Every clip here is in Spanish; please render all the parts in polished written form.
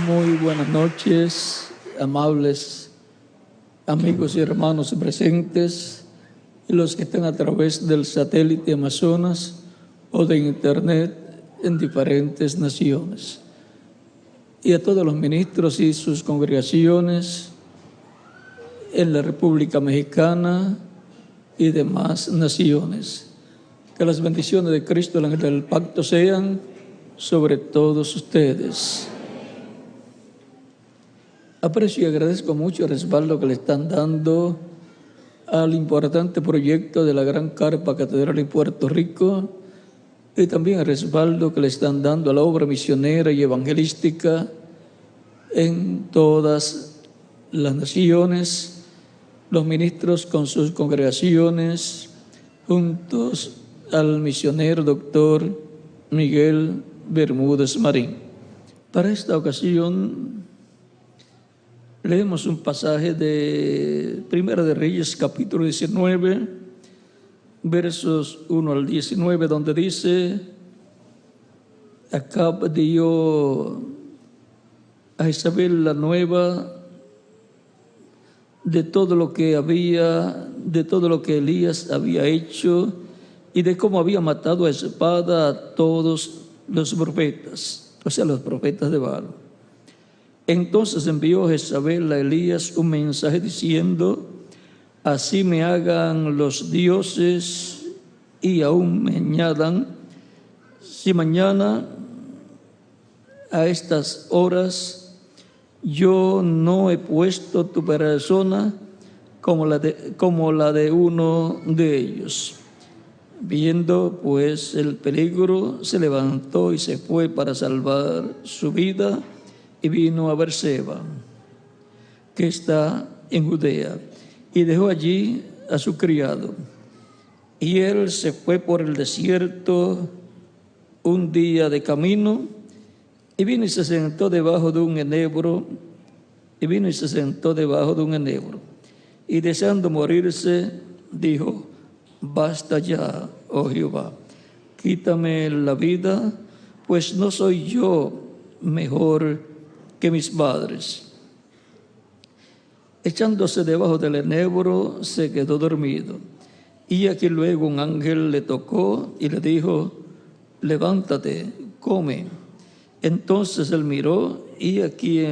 Muy buenas noches, amables amigos y hermanos presentes y los que están a través del satélite Amazonas o de Internet en diferentes naciones. Y a todos los ministros y sus congregaciones en la República Mexicana y demás naciones. Que las bendiciones de Cristo, el ángel del pacto, sean sobre todos ustedes. Aprecio y agradezco mucho el respaldo que le están dando al importante proyecto de la Gran Carpa Catedral en Puerto Rico y también el respaldo que le están dando a la obra misionera y evangelística en todas las naciones, los ministros con sus congregaciones, juntos al misionero doctor Miguel Bermúdez Marín. Para esta ocasión leemos un pasaje de Primera de Reyes, capítulo 19, versos 1 al 19, donde dice: Acab dio a Jezabel la nueva de todo lo que Elías había hecho y de cómo había matado a espada a todos los profetas, o sea, los profetas de Baal. Entonces envió Jezabel a Elías un mensaje diciendo: así me hagan los dioses y aún me añadan, si mañana a estas horas yo no he puesto tu persona como la de uno de ellos. Viendo pues el peligro, se levantó y se fue para salvar su vida y vino a Berseba, que está en Judea, y dejó allí a su criado. Y él se fue por el desierto un día de camino, y vino y se sentó debajo de un enebro, y deseando morirse, dijo: basta ya, oh Jehová, quítame la vida, pues no soy yo mejor que mis padres. Echándose debajo del enebro, se quedó dormido. Y aquí luego un ángel le tocó y le dijo: levántate, come. Entonces él miró y aquí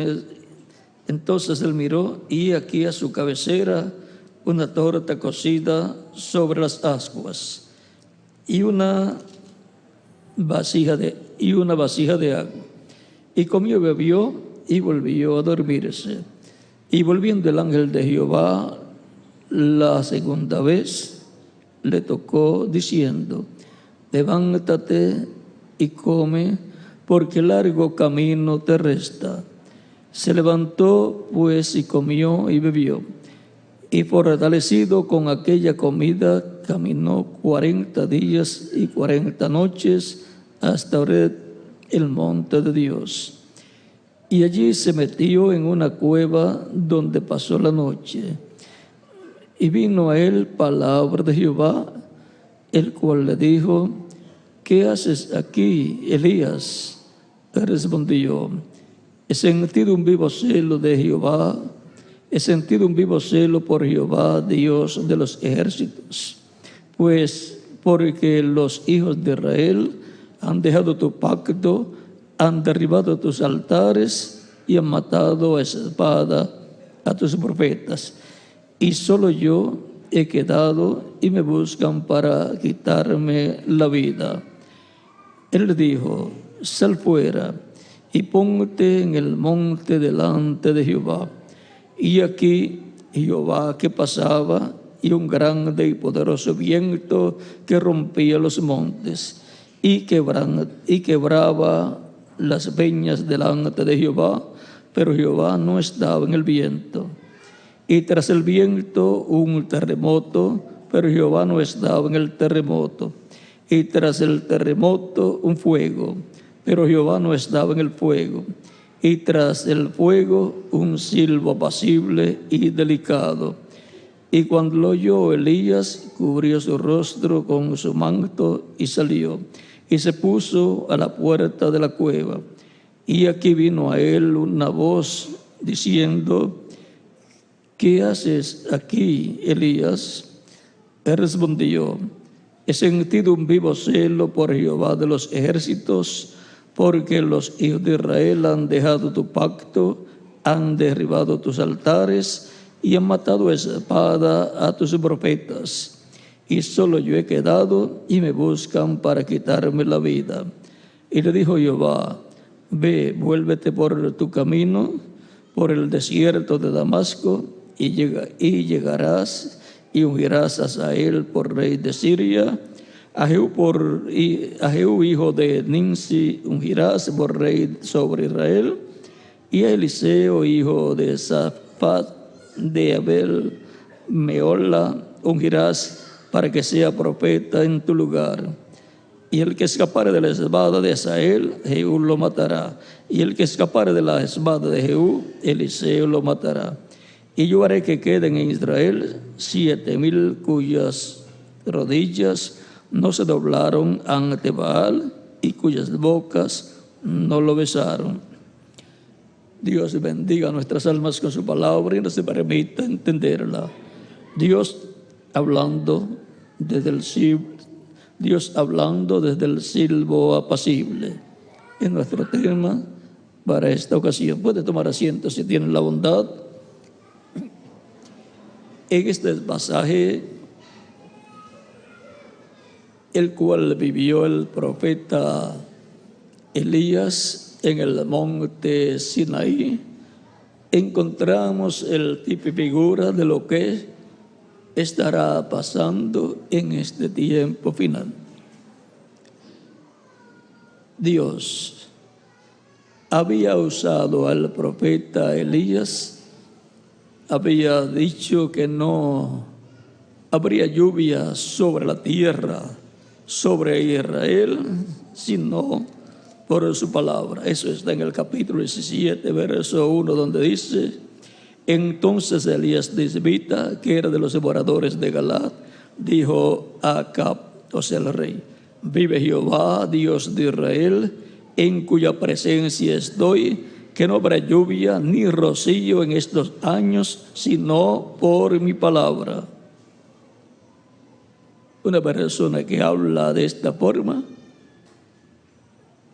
a su cabecera una torta cocida sobre las ascuas y una vasija de agua. Y comió y bebió y volvió a dormirse. Y volviendo el ángel de Jehová la segunda vez, le tocó diciendo: levántate y come, porque largo camino te resta. Se levantó pues y comió y bebió. Y fortalecido con aquella comida, caminó 40 días y 40 noches hasta Horeb, el monte de Dios. Y allí se metió en una cueva donde pasó la noche. Y vino a él palabra de Jehová, el cual le dijo: ¿qué haces aquí, Elías? Respondió: he sentido un vivo celo por Jehová, Dios de los ejércitos, pues porque los hijos de Israel han dejado tu pacto, han derribado tus altares y han matado a espada a tus profetas. Y solo yo he quedado y me buscan para quitarme la vida. Él le dijo: sal fuera y ponte en el monte delante de Jehová. Y aquí Jehová que pasaba, y un grande y poderoso viento que rompía los montes y quebraba las peñas delante de Jehová, pero Jehová no estaba en el viento. Y tras el viento un terremoto, pero Jehová no estaba en el terremoto. Y tras el terremoto un fuego, pero Jehová no estaba en el fuego. Y tras el fuego un silbo apacible y delicado. Y cuando lo oyó Elías, cubrió su rostro con su manto y salió. Y se puso a la puerta de la cueva. Y aquí vino a él una voz diciendo: ¿qué haces aquí, Elías? Él respondió: he sentido un vivo celo por Jehová de los ejércitos, porque los hijos de Israel han dejado tu pacto, han derribado tus altares y han matado a espada a tus profetas. Y solo yo he quedado y me buscan para quitarme la vida. Y le dijo Jehová: ve, vuélvete por tu camino, por el desierto de Damasco, y llegarás y ungirás a Hazael por rey de Siria, a Jehú hijo de Nimsi ungirás por rey sobre Israel, y a Eliseo hijo de Safat de Abel Meola ungirás para que sea profeta en tu lugar. Y el que escapare de la espada de Hazael, Jehú lo matará. Y el que escapare de la espada de Jehú, Eliseo lo matará. Y yo haré que queden en Israel 7,000 cuyas rodillas no se doblaron ante Baal y cuyas bocas no lo besaron. Dios bendiga nuestras almas con su palabra y nos permita entenderla. Dios hablando desde el silbo apacible. Es nuestro tema para esta ocasión. Puede tomar asiento si tiene la bondad. En este pasaje, el cual vivió el profeta Elías en el monte Sinaí, encontramos el tipo y figura de lo que estará pasando en este tiempo final. Dios había usado al profeta Elías, había dicho que no habría lluvia sobre la tierra, sobre Israel, sino por su palabra. Eso está en el capítulo 17, verso 1, donde dice: entonces Elías tisbita, que era de los moradores de Galaad, dijo a Acab, o sea, el rey: vive Jehová, Dios de Israel, en cuya presencia estoy, que no habrá lluvia ni rocío en estos años, sino por mi palabra. Una persona que habla de esta forma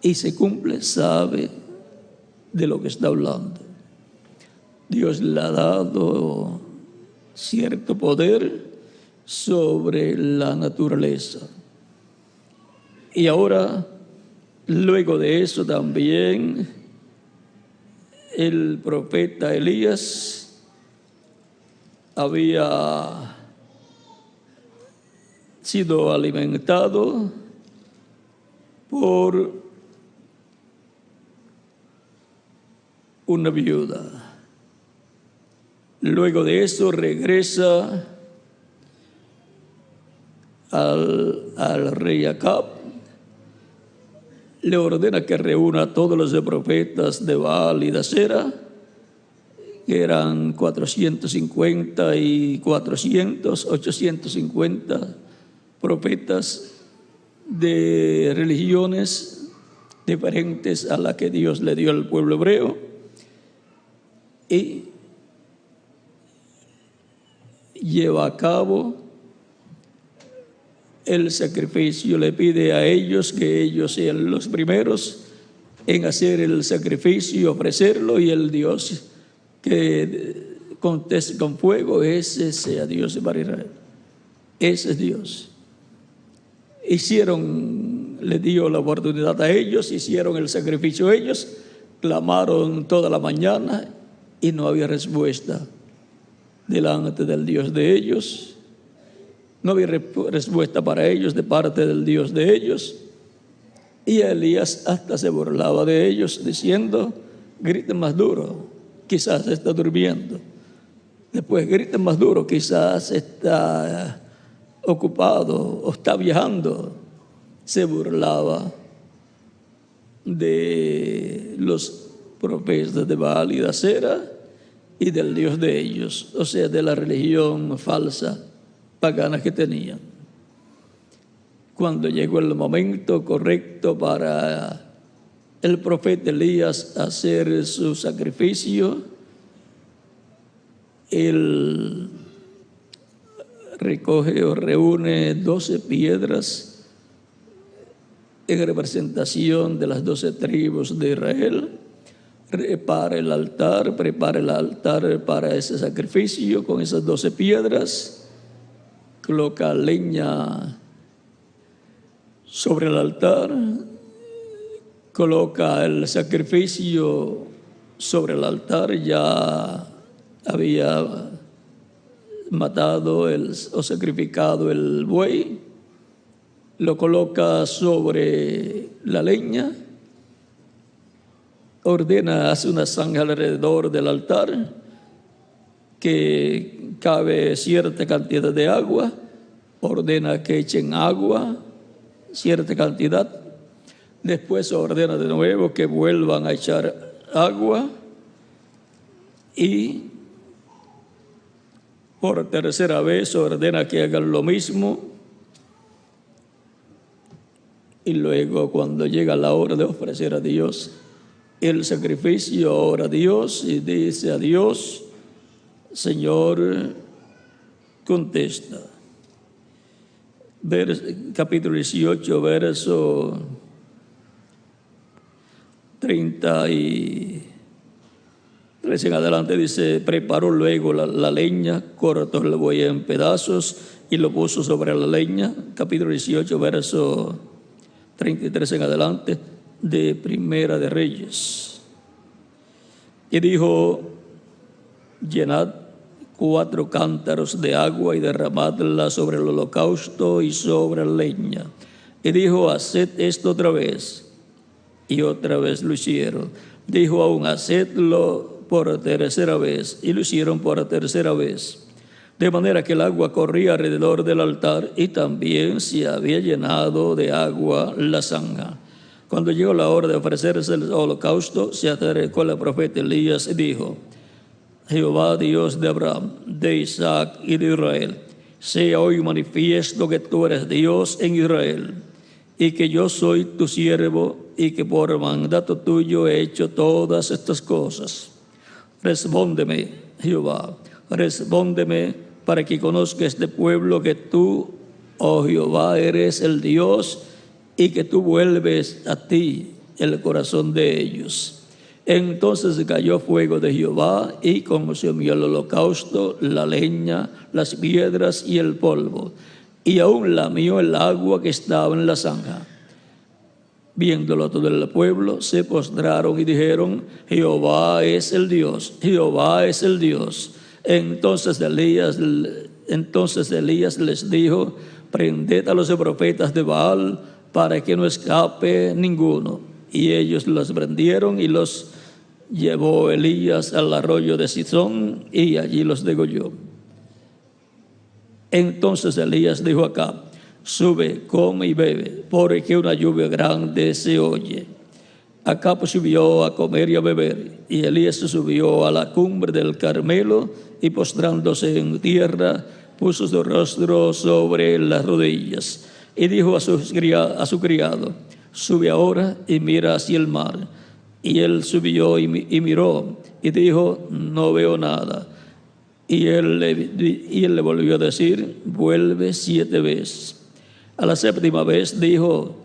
y se cumple, sabe de lo que está hablando. Dios le ha dado cierto poder sobre la naturaleza. Y ahora, luego de eso también, el profeta Elías había sido alimentado por una viuda. Luego de eso regresa al rey Acab, le ordena que reúna a todos los profetas de Baal y de Acera, que eran 450 y 850 profetas de religiones diferentes a la que Dios le dio al pueblo hebreo, y lleva a cabo el sacrificio. Le pide a ellos que ellos sean los primeros en hacer el sacrificio y ofrecerlo, y el Dios que conteste con fuego, ese sea Dios para Israel. Ese es Dios. Le dio la oportunidad a ellos, hicieron el sacrificio ellos, clamaron toda la mañana y no había respuesta delante del Dios de ellos. No había respuesta para ellos de parte del Dios de ellos. Y Elías hasta se burlaba de ellos diciendo: griten más duro, quizás está durmiendo. Después, griten más duro, quizás está ocupado o está viajando. Se burlaba de los profetas de Baal y de Acera y del Dios de ellos, o sea, de la religión falsa pagana que tenían. Cuando llegó el momento correcto para el profeta Elías a hacer su sacrificio, él recoge o reúne 12 piedras en representación de las 12 tribus de Israel, prepara el altar para ese sacrificio con esas 12 piedras, coloca leña sobre el altar, coloca el sacrificio sobre el altar. Ya había matado o sacrificado el buey, lo coloca sobre la leña, ordena, hace una zanja alrededor del altar que cabe cierta cantidad de agua, ordena que echen agua, cierta cantidad, después ordena de nuevo que vuelvan a echar agua y por tercera vez ordena que hagan lo mismo. Y luego, cuando llega la hora de ofrecer a Dios el sacrificio, ora a Dios y dice a Dios: Señor, contesta. Capítulo 18, verso 33 en adelante dice: preparó luego la leña, cortó el buey en pedazos y lo puso sobre la leña. Capítulo 18, verso 33 en adelante de Primera de Reyes. Y dijo: llenad 4 cántaros de agua y derramadla sobre el holocausto y sobre la leña. Y dijo: haced esto otra vez. Y otra vez lo hicieron. Dijo aún: hacedlo por tercera vez. Y lo hicieron por tercera vez. De manera que el agua corría alrededor del altar y también se había llenado de agua la zanja. Cuando llegó la hora de ofrecerse el holocausto, se acercó el profeta Elías y dijo: Jehová, Dios de Abraham, de Isaac y de Israel, sea hoy manifiesto que tú eres Dios en Israel, y que yo soy tu siervo, y que por mandato tuyo he hecho todas estas cosas. Respóndeme, Jehová, respóndeme, para que conozca este pueblo que tú, oh Jehová, eres el Dios, y que tú vuelves a ti el corazón de ellos. Entonces cayó fuego de Jehová y consumió el holocausto, la leña, las piedras y el polvo, y aún lamió el agua que estaba en la zanja. Viéndolo todo el pueblo, se postraron y dijeron: Jehová es el Dios, Jehová es el Dios. Entonces Elías les dijo: prended a los profetas de Baal para que no escape ninguno. Y ellos los prendieron y los llevó Elías al arroyo de Sison y allí los degolló. Entonces Elías dijo a Acab: sube, come y bebe, porque una lluvia grande se oye. Acab subió a comer y a beber, y Elías subió a la cumbre del Carmelo y postrándose en tierra, puso su rostro sobre las rodillas y dijo a su criado: sube ahora y mira hacia el mar. Y él subió y miró y dijo: no veo nada. Y él le volvió a decir: vuelve 7 veces. A la 7ª vez dijo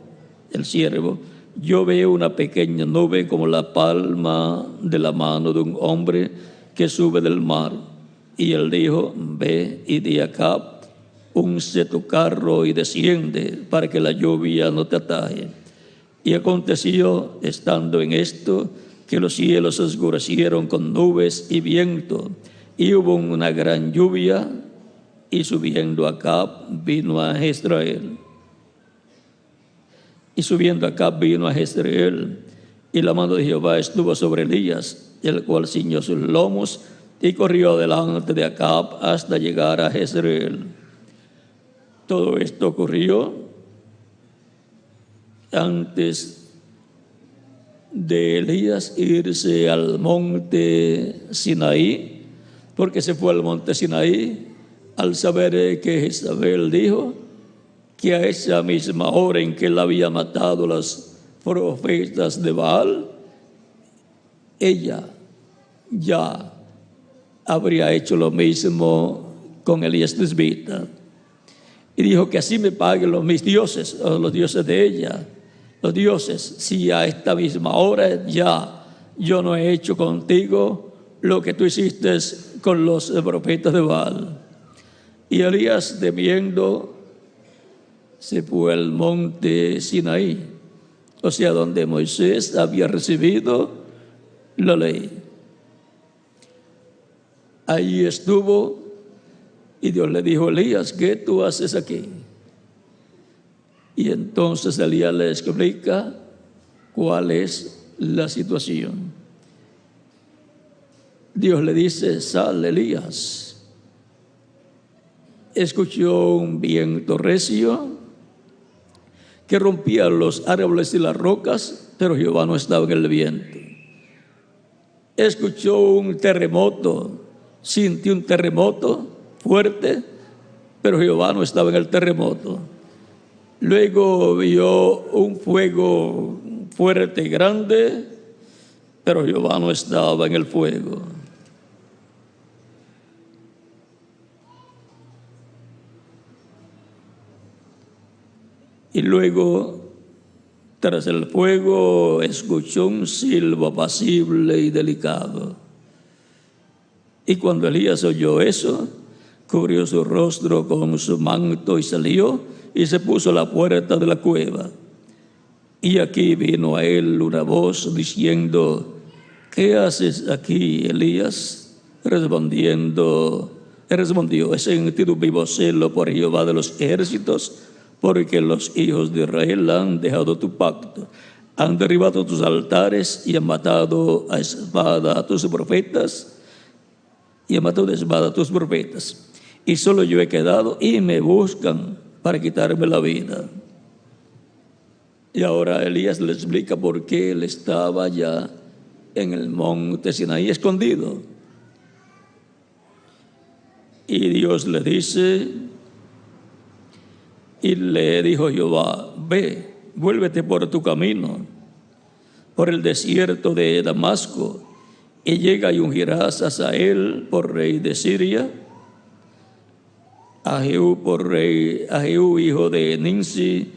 el siervo: yo veo una pequeña nube como la palma de la mano de un hombre que sube del mar. Y él dijo: ve y di a Acab: unce tu carro y desciende, para que la lluvia no te ataje. Y aconteció, estando en esto, que los cielos se oscurecieron con nubes y viento, y hubo una gran lluvia, y subiendo Acab vino a Jezreel. Y subiendo Acab vino a Jezreel, y la mano de Jehová estuvo sobre Elías, el cual ciñó sus lomos y corrió delante de Acab hasta llegar a Jezreel. Todo esto ocurrió antes de Elías irse al monte Sinaí, porque se fue al monte Sinaí al saber que Jezabel dijo que a esa misma hora en que él había matado a los profetas de Baal, ella ya habría hecho lo mismo con Elías Tisbita. Y dijo que así me paguen mis dioses, o los dioses de ella, los dioses, si a esta misma hora ya yo no he hecho contigo lo que tú hiciste con los profetas de Baal. Y Elías, temiendo, se fue al monte Sinaí, o sea, donde Moisés había recibido la ley. Allí estuvo y Dios le dijo: Elías, ¿qué tú haces aquí? Y entonces Elías le explica cuál es la situación. Dios le dice: sal, Elías. Escuchó un viento recio que rompía los árboles y las rocas, pero Jehová no estaba en el viento. Escuchó un terremoto, sintió un terremoto fuerte, pero Jehová no estaba en el terremoto. Luego vio un fuego fuerte y grande, pero Jehová no estaba en el fuego. Y luego, tras el fuego, escuchó un silbo apacible y delicado. Y cuando Elías oyó eso, cubrió su rostro con su manto y salió y se puso a la puerta de la cueva. Y aquí vino a él una voz diciendo: ¿qué haces aquí, Elías? Respondió: he sentido un vivo celo por Jehová de los ejércitos, porque los hijos de Israel han dejado tu pacto, han derribado tus altares y han matado a espada a tus profetas, y solo yo he quedado y me buscan para quitarme la vida. Y ahora Elías le explica por qué él estaba allá en el monte Sinaí escondido. Y Dios le dice, y le dijo Jehová: ve, vuélvete por tu camino, por el desierto de Damasco, y llega y ungirás a Hazael por rey de Siria, a Jehú hijo de Nimsi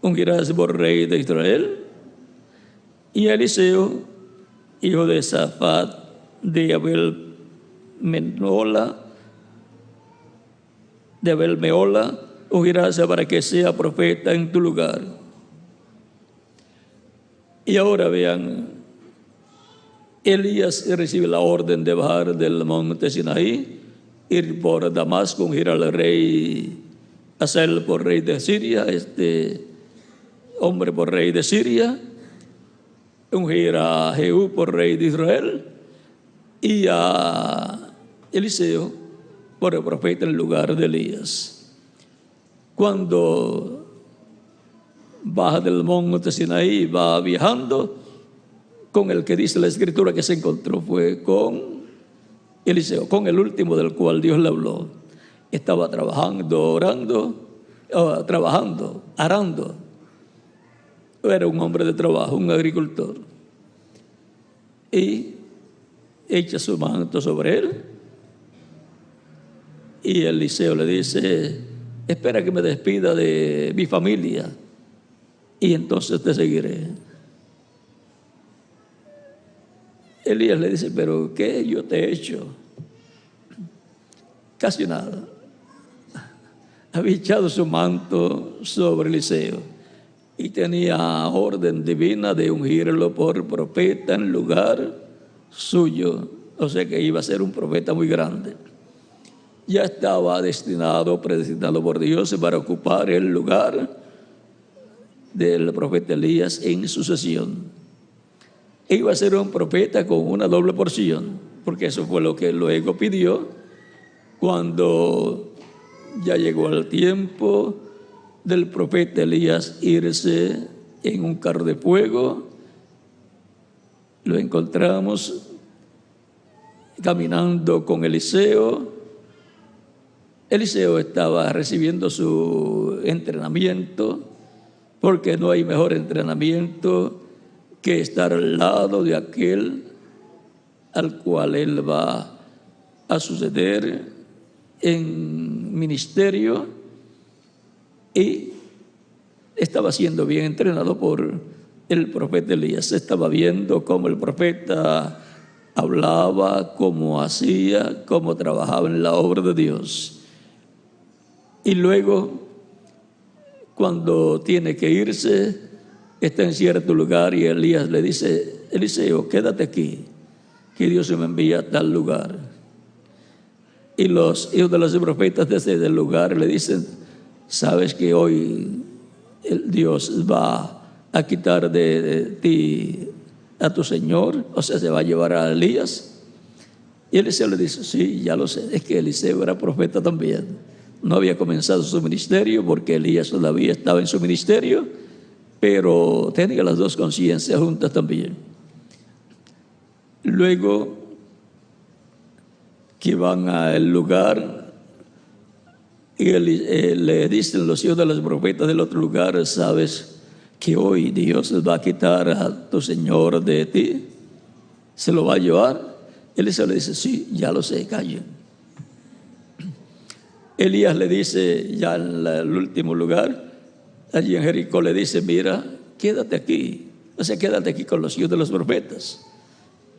ungirás por rey de Israel, y a Eliseo hijo de Safat de Abel Meola ungirás para que sea profeta en tu lugar. Y ahora vean, Elías recibe la orden de bajar del monte Sinaí, ir por Damasco, ungir al rey Hazael por rey de Siria, hombre por rey de Siria, ungir a Jehú por rey de Israel y a Eliseo por el profeta en lugar de Elías. Cuando baja del monte Sinaí, va viajando, con el que dice la Escritura que se encontró fue con Eliseo, con el último del cual Dios le habló. Estaba trabajando, arando. Era un hombre de trabajo, un agricultor. Y echa su manto sobre él. Y Eliseo le dice: espera que me despida de mi familia y entonces te seguiré. Elías le dice: pero ¿qué yo te he hecho? Casi nada. Había echado su manto sobre Eliseo y tenía orden divina de ungirlo por profeta en lugar suyo. O sea que iba a ser un profeta muy grande. Ya estaba predestinado por Dios para ocupar el lugar del profeta Elías en sucesión. Iba a ser un profeta con una doble porción, porque eso fue lo que luego pidió cuando ya llegó el tiempo del profeta Elías irse en un carro de fuego. Lo encontramos caminando con Eliseo. Eliseo estaba recibiendo su entrenamiento porque no hay mejor entrenamiento que estar al lado de aquel al cual él va a suceder en ministerio, y estaba siendo bien entrenado por el profeta Elías. Estaba viendo cómo el profeta hablaba, cómo hacía, cómo trabajaba en la obra de Dios. Y luego, cuando tiene que irse, está en cierto lugar y Elías le dice: Eliseo, quédate aquí, que Dios me envía a tal lugar. Y los hijos de los profetas desde el lugar le dicen: sabes que hoy el Dios va a quitar de ti a tu Señor, o sea, se va a llevar a Elías. Y Eliseo le dice: sí, ya lo sé. Es que Eliseo era profeta también. No había comenzado su ministerio porque Elías todavía estaba en su ministerio, pero tenía las dos conciencias juntas también. Luego que van al lugar y le dicen los hijos de los profetas del otro lugar: sabes que hoy Dios va a quitar a tu Señor de ti, se lo va a llevar. Eliseo le dice: sí, ya lo sé, callen. Elías le dice, ya en el último lugar, allí en Jericó, le dice: mira, quédate aquí, o sea, quédate aquí con los hijos de los profetas.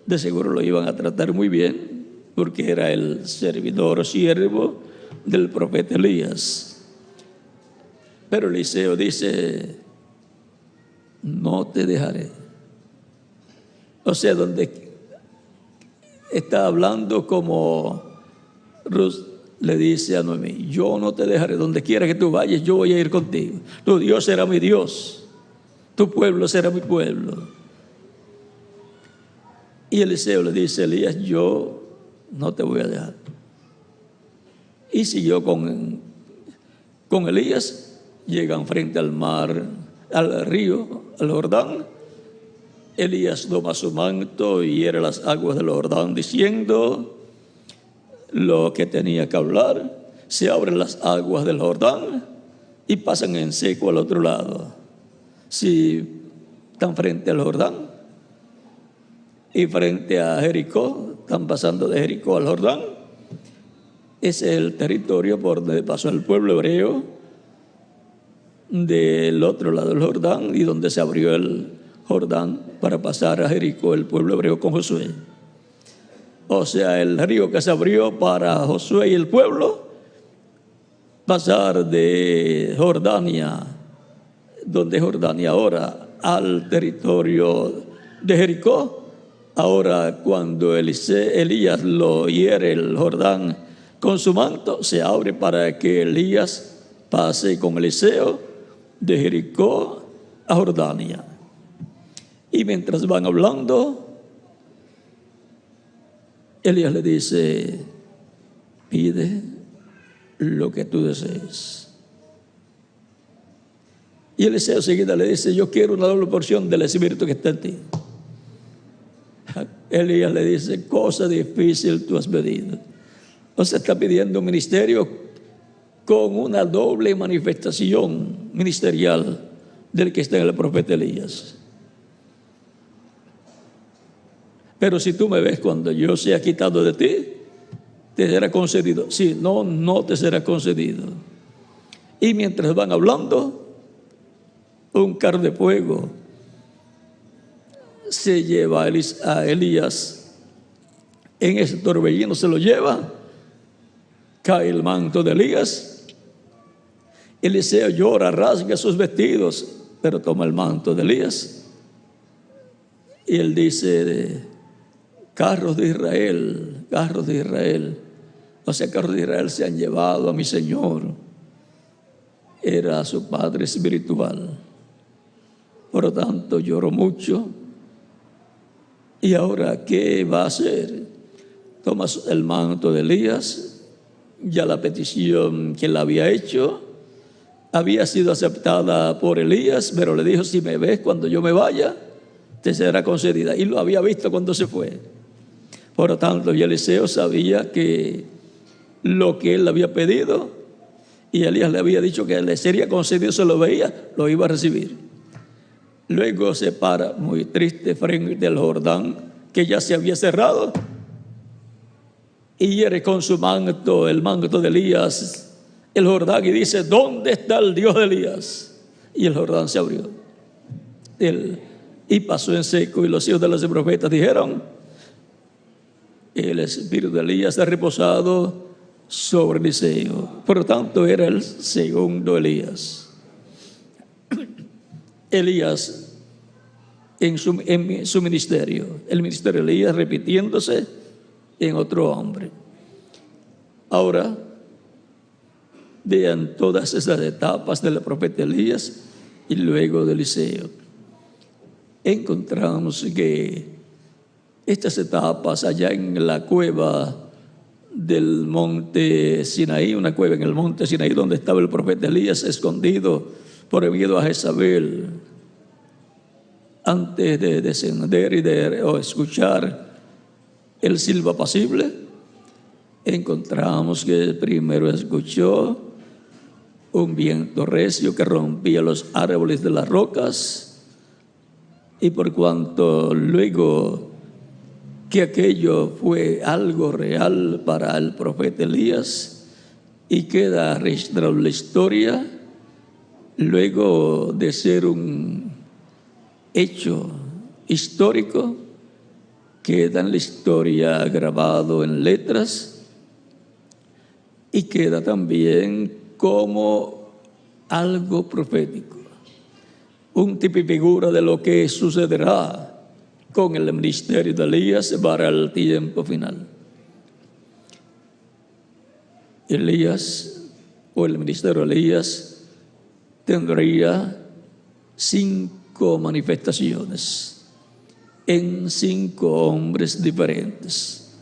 De seguro lo iban a tratar muy bien, porque era el servidor o siervo del profeta Elías. Pero Eliseo dice: no te dejaré. O sea, donde está hablando como Ruth le dice a Noemí: yo no te dejaré, donde quiera que tú vayas, yo voy a ir contigo. Tu Dios será mi Dios, tu pueblo será mi pueblo. Y Eliseo le dice a Elías: yo no te voy a dejar. Y siguió con Elías. Llegan frente al mar, al río, al Jordán. Elías toma su manto y hiere las aguas del Jordán, diciendo lo que tenía que hablar. Se abren las aguas del Jordán y pasan en seco al otro lado. Si están frente al Jordán y frente a Jericó, están pasando de Jericó al Jordán. Ese es el territorio por donde pasó el pueblo hebreo del otro lado del Jordán, y donde se abrió el Jordán para pasar a Jericó el pueblo hebreo con Josué. O sea, el río que se abrió para Josué y el pueblo, pasar de Jordania, donde es Jordania ahora, al territorio de Jericó. Ahora, cuando Elías lo hiere el Jordán con su manto, se abre para que Elías pase con Eliseo de Jericó a Jordania. Y mientras van hablando, Elías le dice: pide lo que tú desees. Y Eliseo seguida le dice: yo quiero una doble porción del Espíritu que está en ti. Elías le dice: cosa difícil tú has pedido. O sea, está pidiendo un ministerio con una doble manifestación ministerial del que está en el profeta Elías. Pero si tú me ves cuando yo sea quitado de ti, te será concedido. Si no, no te será concedido. Y mientras van hablando, un carro de fuego se lleva a Elías. En ese torbellino se lo lleva. Cae el manto de Elías. Eliseo llora, rasga sus vestidos, pero toma el manto de Elías. Y él dice: carros de Israel, carros de Israel. O sea, carros de Israel se han llevado a mi Señor. Era su padre espiritual. Por lo tanto, lloró mucho. ¿Y ahora qué va a hacer? Toma el manto de Elías. Ya la petición que él había hecho había sido aceptada por Elías, pero le dijo: si me ves cuando yo me vaya, te será concedida. Y lo había visto cuando se fue. Por lo tanto, Eliseo sabía que lo que él había pedido y Elías le había dicho que le sería concedido, se lo veía, lo iba a recibir. Luego se para muy triste frente al Jordán, que ya se había cerrado, y hiere con su manto, el manto de Elías, el Jordán, y dice: ¿dónde está el Dios de Elías? Y el Jordán se abrió y pasó en seco, y los hijos de los profetas dijeron: el espíritu de Elías ha reposado sobre Eliseo. Por lo tanto, era el segundo Elías. Elías en su ministerio, el ministerio de Elías repitiéndose en otro hombre. Ahora, vean todas esas etapas del profeta Elías y luego de Eliseo. Encontramos que estas etapas allá en la cueva del monte Sinaí, una cueva en el monte Sinaí donde estaba el profeta Elías escondido por miedo a Jezabel, antes de descender y de escuchar el silbo apacible, encontramos que primero escuchó un viento recio que rompía los árboles de las rocas, y por cuanto luego que aquello fue algo real para el profeta Elías y queda registrado en la historia, luego de ser un hecho histórico, queda en la historia grabado en letras y queda también como algo profético, un tipo y figura de lo que sucederá con el ministerio de Elías para el tiempo final. Elías, o el ministerio de Elías, tendría 5 manifestaciones en 5 hombres diferentes.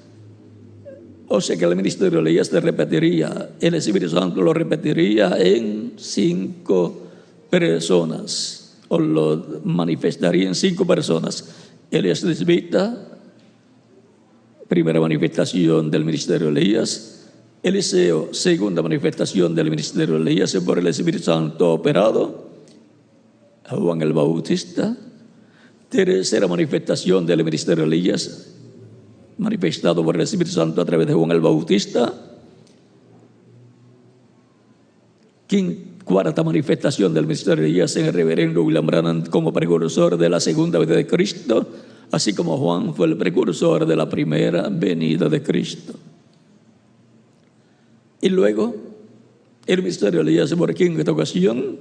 O sea que el ministerio de Elías se repetiría, el Espíritu Santo lo repetiría en 5 personas, o lo manifestaría en 5 personas. Elías Tisbita, primera manifestación del ministerio de Elías. Eliseo, segunda manifestación del ministerio de Elías por el Espíritu Santo operado. Juan el Bautista, tercera manifestación del ministerio de Elías, manifestado por el Espíritu Santo a través de Juan el Bautista. Cuarta manifestación del ministerio de Elías en el reverendo William Branham como precursor de la segunda venida de Cristo, así como Juan fue el precursor de la primera venida de Cristo. Y luego el ministerio de Elías por quinta ocasión,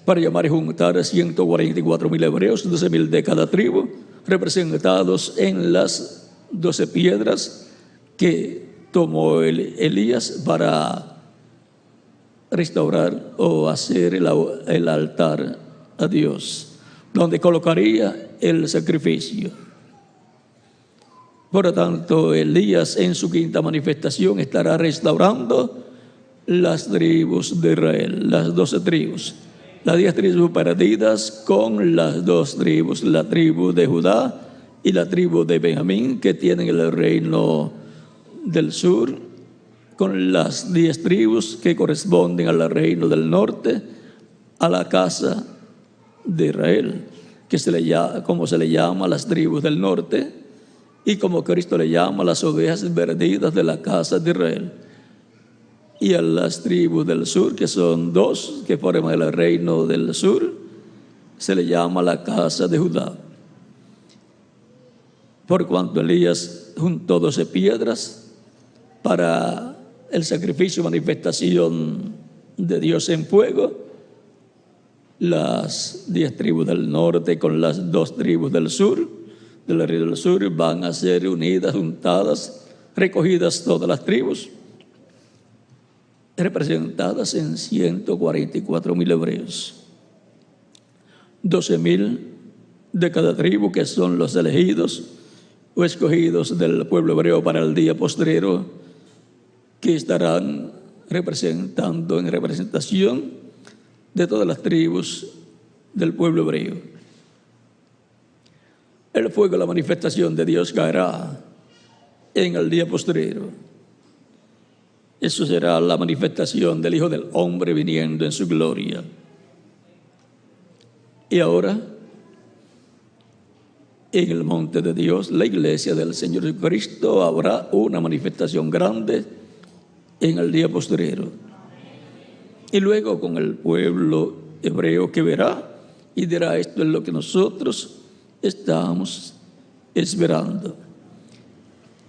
para llamar y juntar a 144,000 hebreos, 12,000 de cada tribu, representados en las 12 piedras que tomó Elías para restaurar o hacer el altar a Dios, donde colocaría el sacrificio. Por lo tanto, Elías en su quinta manifestación estará restaurando las tribus de Israel, las 12 tribus, las 10 tribus perdidas con las 2 tribus, la tribu de Judá y la tribu de Benjamín, que tienen el reino del sur, con las 10 tribus que corresponden al reino del norte, a la casa de Israel, que como se le llama las tribus del norte, y como Cristo le llama las ovejas perdidas de la casa de Israel. Y a las tribus del sur, que son 2, que forman el reino del sur, se le llama la casa de Judá. Por cuanto Elías juntó 12 piedras para el sacrificio, manifestación de Dios en fuego, las 10 tribus del norte con las 2 tribus del sur, del reino del sur, van a ser unidas, juntadas, recogidas todas las tribus, representadas en 144,000 hebreos, 12,000 de cada tribu, que son los elegidos o escogidos del pueblo hebreo para el día postrero, que estarán representando en representación de todas las tribus del pueblo hebreo. El fuego, la manifestación de Dios, caerá en el día postrero. Eso será la manifestación del Hijo del Hombre viniendo en su gloria. Y ahora, en el monte de Dios, la iglesia del Señor Jesucristo, habrá una manifestación grande en el día postrero. Y luego con el pueblo hebreo que verá y dirá: esto es lo que nosotros estamos esperando.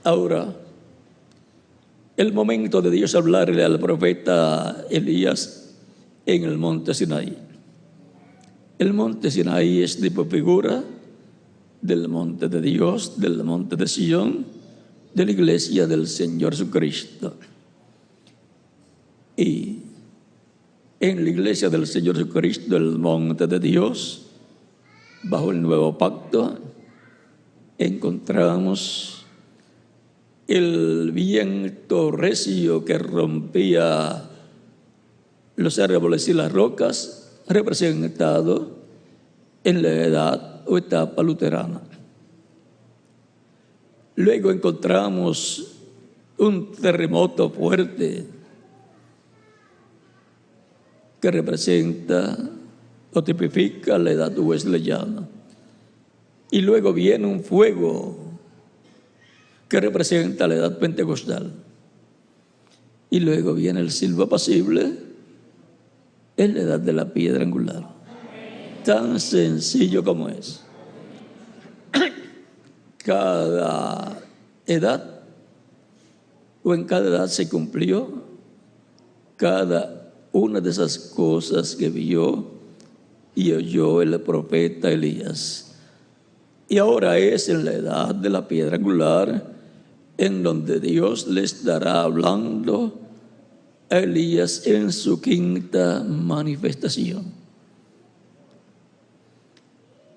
Ahora, el momento de Dios hablarle al profeta Elías en el monte Sinaí. El monte Sinaí es tipo figura del monte de Dios, del monte de Sion, de la iglesia del Señor Jesucristo. Y en la iglesia del Señor Jesucristo, el monte de Dios, bajo el nuevo pacto, encontramos el viento recio que rompía los árboles y las rocas, representado en la edad o etapa luterana. Luego encontramos un terremoto fuerte que representa o tipifica la edad wesleyana. Y luego viene un fuego que representa la edad pentecostal. Y luego viene el silbo apacible en la edad de la piedra angular. Tan sencillo como es. Cada edad, o en cada edad se cumplió cada una de esas cosas que vio y oyó el profeta Elías. Y ahora es en la edad de la piedra angular en donde Dios le estará hablando a Elías en su quinta manifestación.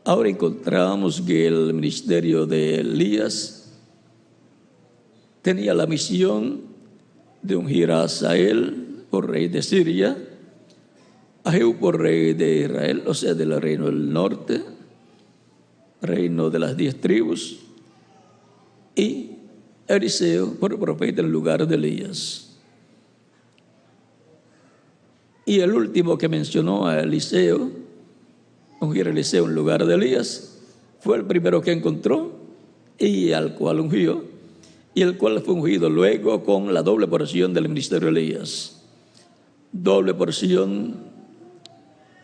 Ahora encontramos que el ministerio de Elías tenía la misión de ungir a Hazael por rey de Siria, a Jehú por rey de Israel, o sea, del reino del norte, reino de las 10 tribus, y Eliseo por profeta en lugar de Elías. Y el último que mencionó a Eliseo, ungir a Eliseo en lugar de Elías, fue el primero que encontró y al cual ungió, y el cual fue ungido luego con la doble porción del ministerio de Elías. Doble porción,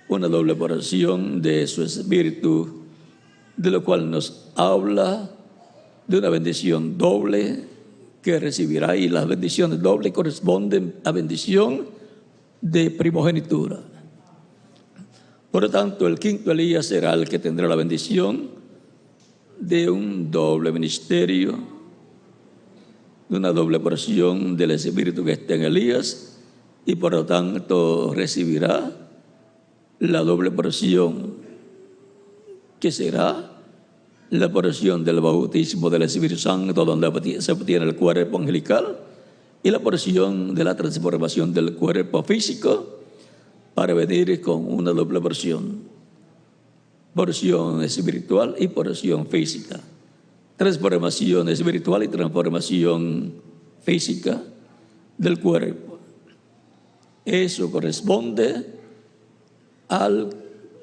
una doble porción de su espíritu, de lo cual nos habla de una bendición doble que recibirá, y las bendiciones dobles corresponden a bendición de primogenitura. Por lo tanto, el quinto Elías será el que tendrá la bendición de un doble ministerio, de una doble porción del espíritu que está en Elías, y por lo tanto recibirá la doble porción que será la porción del bautismo del Espíritu Santo, donde se obtiene el cuerpo angelical, y la porción de la transformación del cuerpo físico, para venir con una doble porción espiritual y porción física, transformación espiritual y transformación física del cuerpo. Eso corresponde al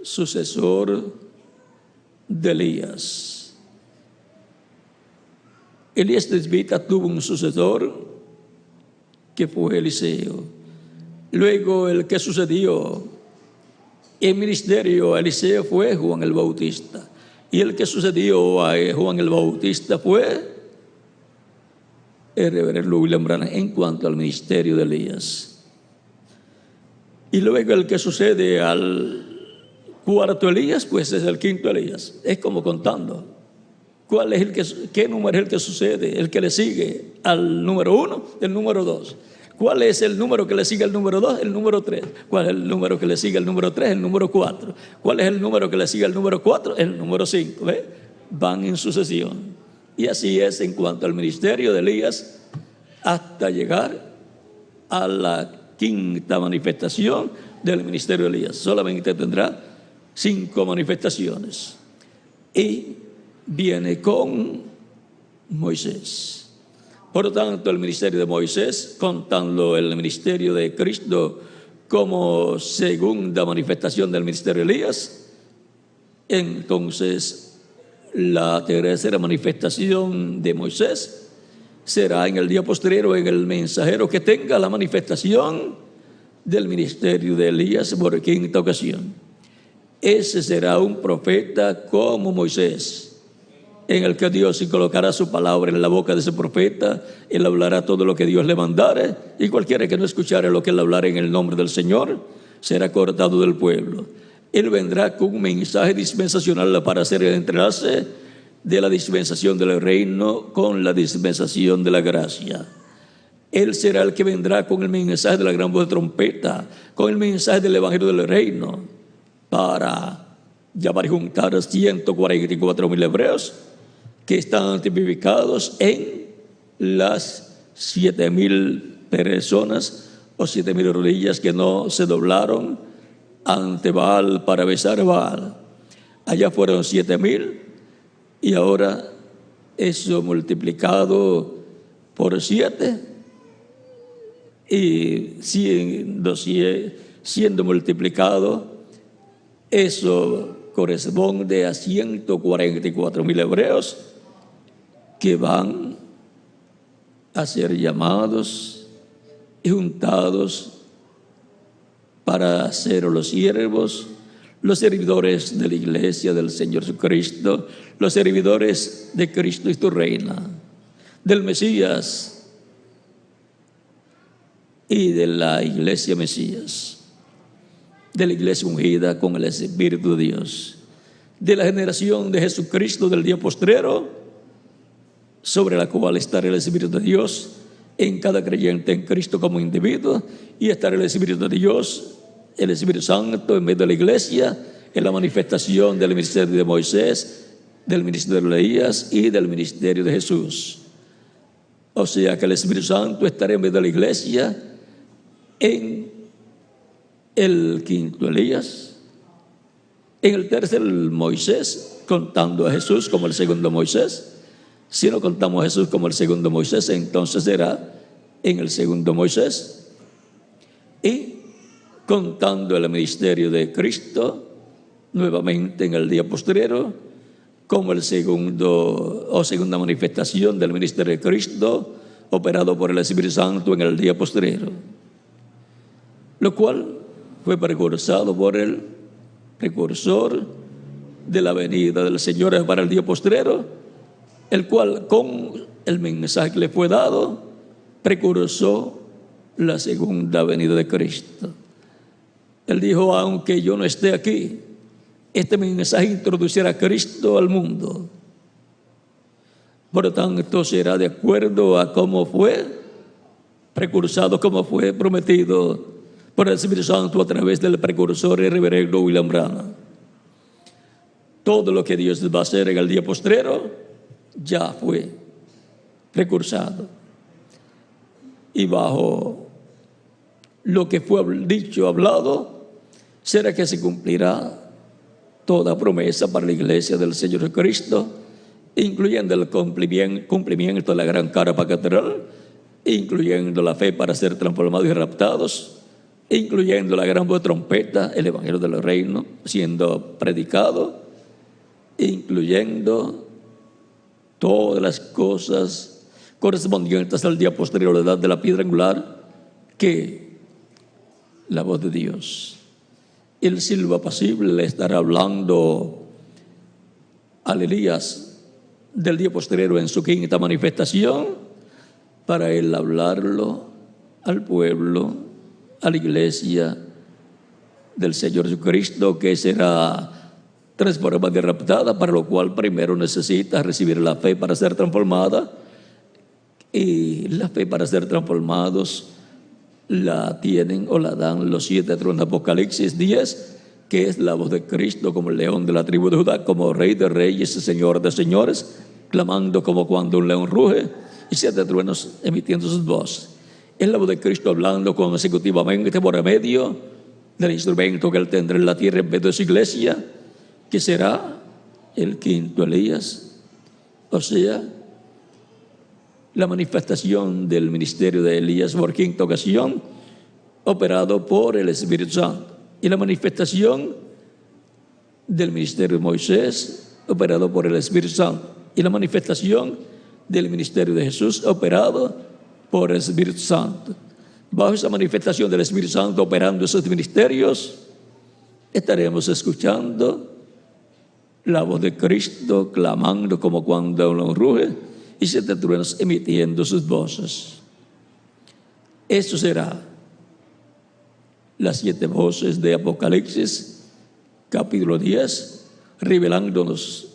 sucesor de Elías. Elías Tisbita tuvo un sucesor que fue Eliseo. Luego el que sucedió en ministerio a Eliseo fue Juan el Bautista. Y el que sucedió a Juan el Bautista fue el reverendo William Branham en cuanto al ministerio de Elías. Y luego el que sucede al cuarto Elías, pues es el quinto Elías. Es como contando. ¿Cuál es qué número es el que sucede? El que le sigue al número 1, el número 2. ¿Cuál es el número que le sigue al número 2? El número 3. ¿Cuál es el número que le sigue al número 3? El número 4. ¿Cuál es el número que le sigue al número 4? El número 5. ¿Ve? Van en sucesión. Y así es en cuanto al ministerio de Elías, hasta llegar a la quinta manifestación del ministerio de Elías. Solamente tendrá 5 manifestaciones. Y viene con Moisés. Por lo tanto, el ministerio de Moisés, contando el ministerio de Cristo como segunda manifestación del ministerio de Elías, entonces la tercera manifestación de Moisés será en el día posterior en el mensajero que tenga la manifestación del ministerio de Elías por quinta ocasión. Ese será un profeta como Moisés, en el que Dios colocará su palabra en la boca de ese profeta. Él hablará todo lo que Dios le mandare, y cualquiera que no escuchare lo que él hablará en el nombre del Señor será cortado del pueblo. Él vendrá con un mensaje dispensacional para hacer el enlace de la dispensación del reino con la dispensación de la gracia. Él será el que vendrá con el mensaje de la gran voz de trompeta, con el mensaje del evangelio del reino, para llamar y juntar a 144,000 hebreos que están tipificados en las 7,000 personas o 7,000 rodillas que no se doblaron ante Baal para besar a Baal. Allá fueron 7,000, y ahora eso multiplicado por 7 y siendo multiplicado, eso corresponde a 144,000 hebreos que van a ser llamados y juntados para ser los siervos, los servidores de la iglesia del Señor Jesucristo, los servidores de Cristo y su reina, del Mesías y de la iglesia Mesías, de la iglesia ungida con el Espíritu de Dios, de la generación de Jesucristo del día postrero, sobre la cual estará el Espíritu de Dios en cada creyente en Cristo como individuo, y estará el Espíritu de Dios, el Espíritu Santo en medio de la iglesia, en la manifestación del ministerio de Moisés, del ministerio de Elías y del ministerio de Jesús. O sea que el Espíritu Santo estará en medio de la iglesia en el quinto Elías, en el tercer Moisés, contando a Jesús como el segundo Moisés. Si no contamos a Jesús como el segundo Moisés, entonces será en el segundo Moisés. Y contando el ministerio de Cristo, nuevamente en el día posterior, como el segundo o segunda manifestación del ministerio de Cristo, operado por el Espíritu Santo en el día posterior, lo cual fue precursado por el precursor de la venida del Señor para el día posterior, el cual con el mensaje que le fue dado precursó la segunda venida de Cristo. Él dijo: aunque yo no esté aquí, este mensaje introducirá a Cristo al mundo. Por lo tanto, será de acuerdo a cómo fue precursado, cómo fue prometido por el Espíritu Santo a través del precursor y reverendo William Branham. Todo lo que Dios va a hacer en el día postrero ya fue precursado, y bajo lo que fue dicho, hablado, será que se cumplirá toda promesa para la iglesia del Señor Jesucristo, incluyendo el cumplimiento de la gran carpa catedral, incluyendo la fe para ser transformados y raptados, incluyendo la gran voz de trompeta, el evangelio del reino siendo predicado, incluyendo todas las cosas correspondientes al día posterior, la edad de la piedra angular, que la voz de Dios, el silbo apacible, le estará hablando a Elías del día posterior en su quinta manifestación, para él hablarlo al pueblo, a la iglesia del Señor Jesucristo, que será transformada y raptada, para lo cual primero necesita recibir la fe para ser transformada, y la fe para ser transformados la tienen o la dan los 7 tronos de Apocalipsis 10, que es la voz de Cristo como el león de la tribu de Judá, como Rey de reyes y Señor de señores, clamando como cuando un león ruge, y 7 truenos emitiendo sus voces. Es la voz de Cristo hablando consecutivamente por medio del instrumento que él tendrá en la tierra en medio de su iglesia, que será el quinto Elías, o sea, la manifestación del ministerio de Elías por quinta ocasión, operado por el Espíritu Santo, y la manifestación del ministerio de Moisés, operado por el Espíritu Santo, y la manifestación del ministerio de Jesús, operado por el Espíritu Santo. Bajo esa manifestación del Espíritu Santo operando esos ministerios, estaremos escuchando la voz de Cristo clamando como cuando uno ruge y siete truenos emitiendo sus voces. Eso será las 7 voces de Apocalipsis, capítulo 10, revelándonos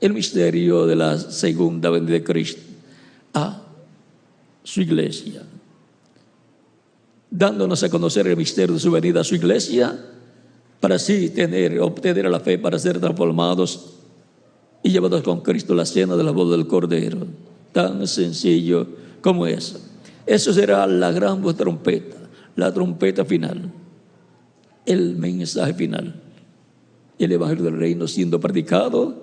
el misterio de la segunda venida de Cristo a su iglesia, dándonos a conocer el misterio de su venida a su iglesia, para así obtener la fe para ser transformados y llevados con Cristo a la cena de la boda del Cordero. Tan sencillo como eso. Eso será la gran voz trompeta, la trompeta final, el mensaje final, el Evangelio del Reino siendo predicado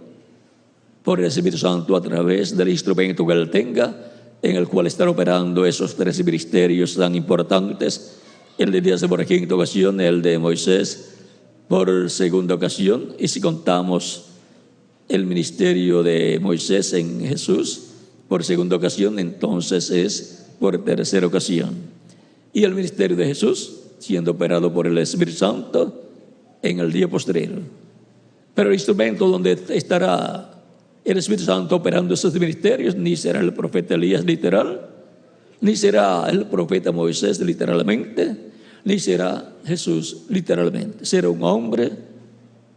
por el Espíritu Santo a través del instrumento que Él tenga, en el cual estará operando esos 3 ministerios tan importantes: el de Elías por quinta ocasión, el de Moisés por segunda ocasión, y si contamos el ministerio de Moisés en Jesús por segunda ocasión, entonces es por tercera ocasión. Y el ministerio de Jesús siendo operado por el Espíritu Santo en el día postrero. Pero el instrumento donde estará el Espíritu Santo operando esos ministerios ni será el profeta Elías literal, ni será el profeta Moisés literalmente, ni será Jesús literalmente. Será un hombre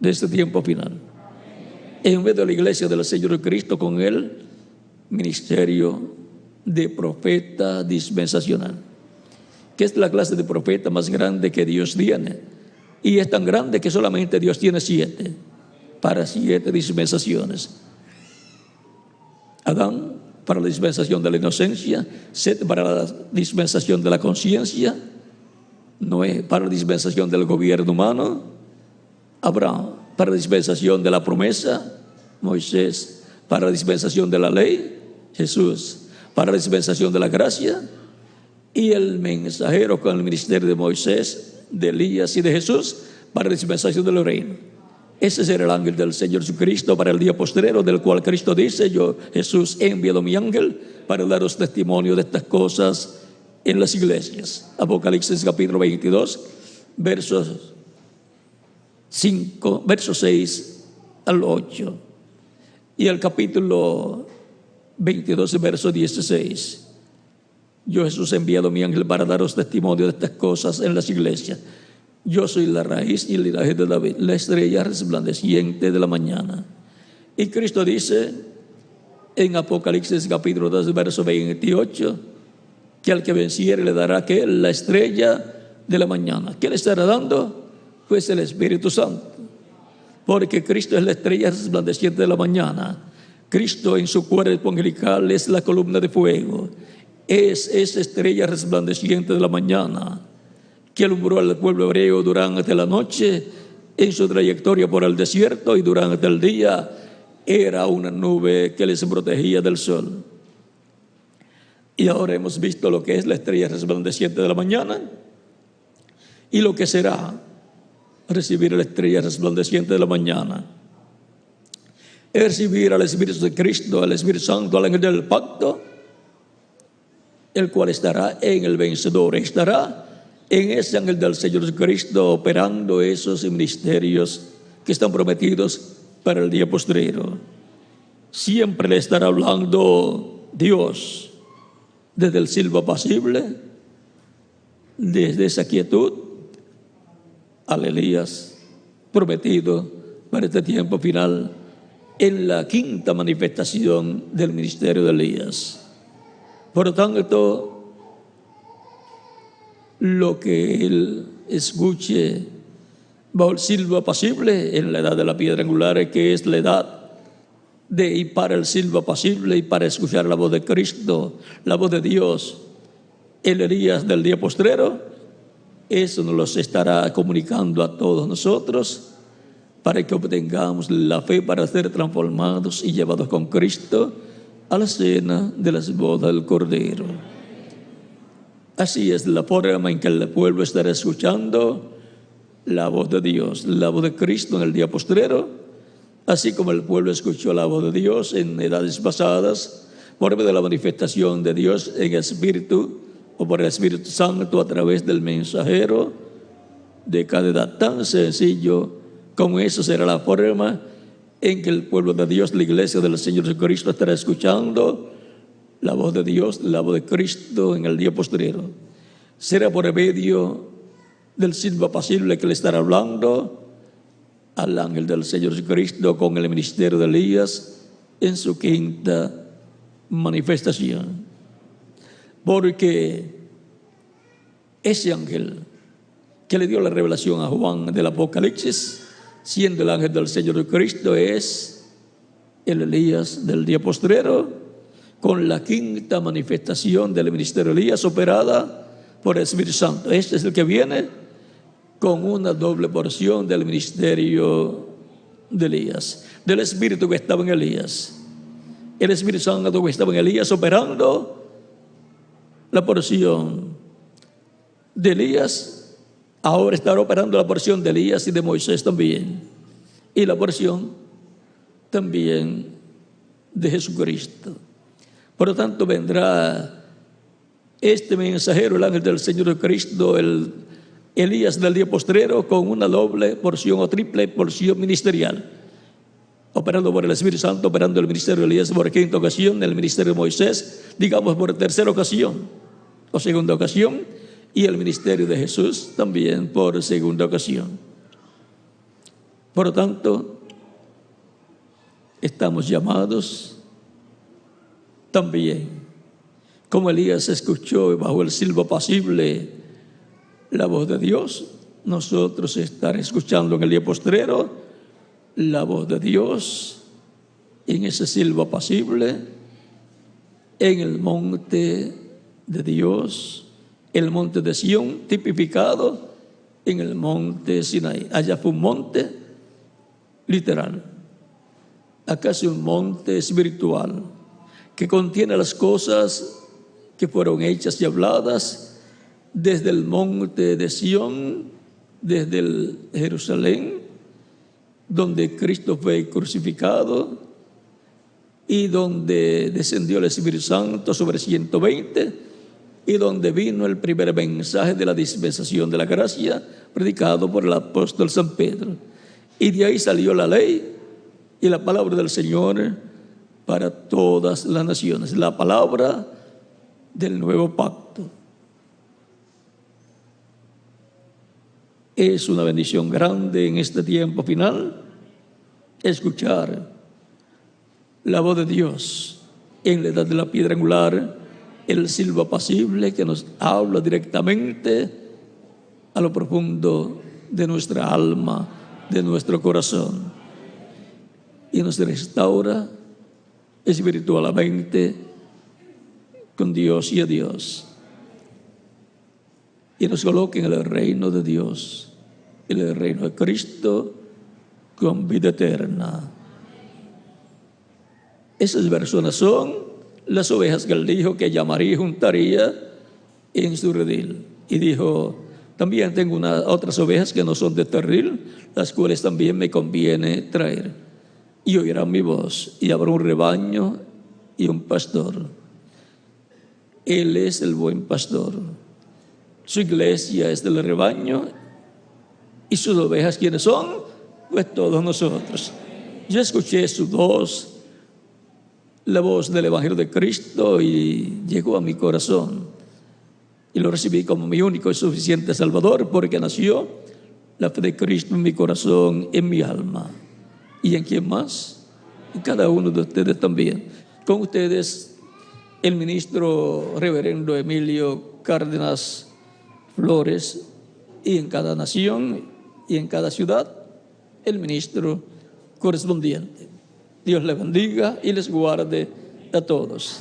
de este tiempo final, en medio de la iglesia del Señor Cristo, con el ministerio de profeta dispensacional, que es la clase de profeta más grande que Dios tiene, y es tan grande que solamente Dios tiene 7 para 7 dispensaciones. Adán para la dispensación de la inocencia, Set para la dispensación de la conciencia, Noé para la dispensación del gobierno humano, Abraham para la dispensación de la promesa, Moisés para la dispensación de la ley, Jesús para la dispensación de la gracia, y el mensajero con el ministerio de Moisés, de Elías y de Jesús para la dispensación del reino. Ese será el ángel del Señor Jesucristo para el día postrero, del cual Cristo dice: yo, Jesús, he enviado mi ángel para daros testimonio de estas cosas en las iglesias. Apocalipsis capítulo 22, versos 6 al 8. Y el capítulo 22, verso 16. Yo, Jesús, he enviado mi ángel para daros testimonio de estas cosas en las iglesias. Yo soy la raíz y el linaje de David, la estrella resplandeciente de la mañana. Y Cristo dice en Apocalipsis capítulo 2, verso 28, que al que venciere le dará que la estrella de la mañana. ¿Qué le estará dando? Pues el Espíritu Santo. Porque Cristo es la estrella resplandeciente de la mañana. Cristo en su cuerpo angelical es la columna de fuego. Es esa estrella resplandeciente de la mañana que alumbró al pueblo hebreo durante la noche en su trayectoria por el desierto, y durante el día era una nube que les protegía del sol. Y ahora hemos visto lo que es la estrella resplandeciente de la mañana y lo que será recibir la estrella resplandeciente de la mañana. Es recibir al Espíritu de Cristo, al Espíritu Santo, al ángel del pacto, el cual estará en el vencedor, estará en ese ángel del Señor Jesucristo operando esos ministerios que están prometidos para el día postrero. Siempre le estará hablando Dios desde el silbo apacible, desde esa quietud, al Elías prometido para este tiempo final, en la quinta manifestación del ministerio de Elías. Por lo tanto, lo que él escuche bajo el silbo apacible en la edad de la piedra angular, que es la edad de ir para el silbo apacible y para escuchar la voz de Cristo, la voz de Dios, el Elías del día postrero, eso nos los estará comunicando a todos nosotros para que obtengamos la fe para ser transformados y llevados con Cristo a la cena de las bodas del Cordero. Así es la forma en que el pueblo estará escuchando la voz de Dios, la voz de Cristo en el día postrero, así como el pueblo escuchó la voz de Dios en edades pasadas, por medio de la manifestación de Dios en Espíritu o por el Espíritu Santo a través del mensajero de cada edad. Tan sencillo como eso será la forma en que el pueblo de Dios, la iglesia del Señor Jesucristo, estará escuchando la voz de Dios, la voz de Cristo en el día postrero. Será por medio del silbo apacible que le estará hablando al ángel del Señor Jesucristo con el ministerio de Elías en su quinta manifestación. Porque ese ángel que le dio la revelación a Juan del Apocalipsis, siendo el ángel del Señor Jesucristo, es el Elías del día postrero, con la quinta manifestación del ministerio de Elías operada por el Espíritu Santo. Este es el que viene con una doble porción del ministerio de Elías, del Espíritu que estaba en Elías. El Espíritu Santo que estaba en Elías operando la porción de Elías, ahora estará operando la porción de Elías y de Moisés también, y la porción también de Jesucristo. Por lo tanto, vendrá este mensajero, el ángel del Señor Jesucristo, el Elías del día postrero, con una doble porción o triple porción ministerial, operando por el Espíritu Santo, operando el ministerio de Elías por quinta ocasión, el ministerio de Moisés, digamos por tercera ocasión o segunda ocasión, y el ministerio de Jesús también por segunda ocasión. Por lo tanto, estamos llamados también, como Elías escuchó bajo el silbo apacible la voz de Dios, nosotros estar escuchando en el día postrero la voz de Dios en ese silbo apacible en el monte de Dios, el monte de Sión, tipificado en el monte Sinaí. Allá fue un monte literal, acá es un monte espiritual que contiene las cosas que fueron hechas y habladas desde el monte de Sión, desde el Jerusalén, donde Cristo fue crucificado y donde descendió el Espíritu Santo sobre 120 y donde vino el primer mensaje de la dispensación de la gracia predicado por el apóstol San Pedro. Y de ahí salió la ley y la palabra del Señor para todas las naciones, la palabra del nuevo pacto. Es una bendición grande en este tiempo final escuchar la voz de Dios en la edad de la piedra angular, el silbo apacible que nos habla directamente a lo profundo de nuestra alma, de nuestro corazón, y nos restaura espiritualmente con Dios y a Dios, y nos coloca en el reino de Dios, en el reino de Cristo, con vida eterna. Esas personas son las ovejas que él dijo que llamaría y juntaría en su redil. Y dijo, también tengo otras ovejas que no son de este redil, las cuales también me conviene traer. Y oirán mi voz, y habrá un rebaño y un pastor. Él es el buen pastor. Su iglesia es del rebaño, y sus ovejas, ¿quiénes son? Pues todos nosotros. Yo escuché su voz, la voz del Evangelio de Cristo, y llegó a mi corazón. Y lo recibí como mi único y suficiente Salvador, porque nació la fe de Cristo en mi corazón, en mi alma. ¿Y en quién más? En cada uno de ustedes también. Con ustedes, el ministro reverendo Emilio Cárdenas Flores, y en cada nación y en cada ciudad, el ministro correspondiente. Dios les bendiga y les guarde a todos.